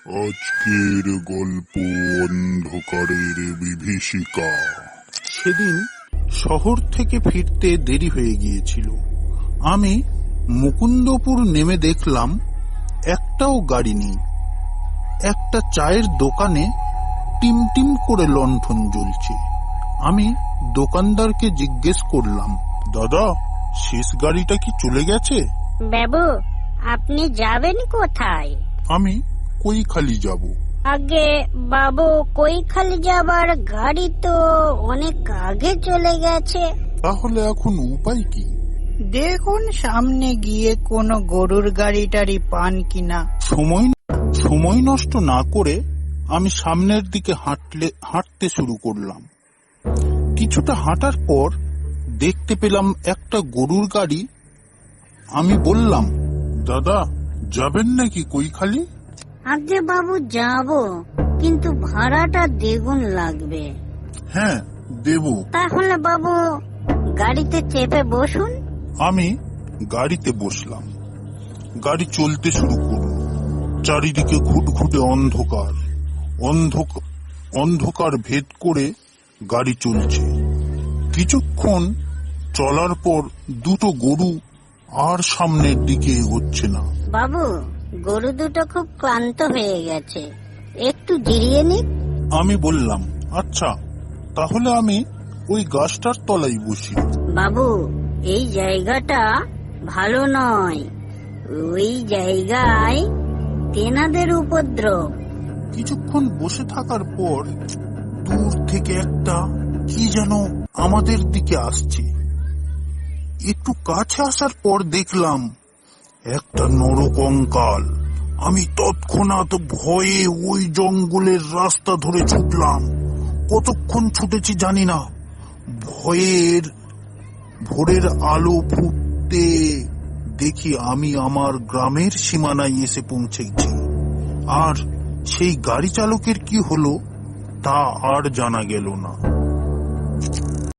আজকের গল্প অন্ধকারের বিভীষিকা। সেদিন শহর থেকে ফিরতে দেরি হয়ে গিয়েছিল। আমি মুকুন্দপুর নেমে দেখলাম একটাও গাড়ি নেই। একটা চায়ের দোকানে টিমটিম করে লণ্ঠন জ্বলছে। আমি দোকানদারকে জিজ্ঞেস করলাম, দাদা, শেষ গাড়িটা কি চলে গেছে? বাবু, আপনি যাবেন কোথায়? আমি কৈখালি যাব। আগে বাবু, কৈখালি যাবার গাড়ি তো অনেক আগে চলে গেছে। তাহলে এখন উপায় কি? দেখুন সামনে গিয়ে কোনো গরুর গাড়ি টাড়ি পান কিনা। সময় নষ্ট না করে আমি সামনের দিকে হাঁটতে শুরু করলাম। কিছুটা হাঁটার পর দেখতে পেলাম একটা গরুর গাড়ি। আমি বললাম, দাদা, যাবেন নাকি কৈখালি? আগে বাবু যাবো, কিন্তু ভাড়াটা দ্বিগুণ লাগবে। হ্যাঁ, দেব। তাহলে বাবু গাড়িতে চেপে বসুন। আমি গাড়িতে বসলাম। গাড়ি চলতে শুরু করল। চারিদিকে ঘুটঘুটে অন্ধকার ভেদ করে গাড়ি চলছে। কিছুক্ষণ চলার পর দুটো গরু আর সামনের দিকে এগোচ্ছে না। বাবু, গরু দুটো খুব ক্লান্ত হয়ে গেছে, একটু জিরিয়ে নিক। আমি বললাম, আচ্ছা, তাহলে আমি ওই গাছটার তলায় বসি। বাবু, এই জায়গাটা ভালো নয়, ওই জায়গায় তেনাদের উপদ্রব। কিছুক্ষণ বসে থাকার পর দূর থেকে একটা কি যেন আমাদের দিকে আসছে। একটু কাছে আসার পর দেখলাম একটা নরকঙ্কাল। আমি তৎক্ষণাৎ ভয়ে ওই জঙ্গলের রাস্তা ধরে ছুটলাম। কতক্ষণ ছুটেছি জানি না। ভোরের আলো ফুটতে দেখি আমি আমার গ্রামের সীমানায় এসে পৌঁছেছি। আর সেই গাড়ি চালকের কি হলো তা আর জানা গেল না।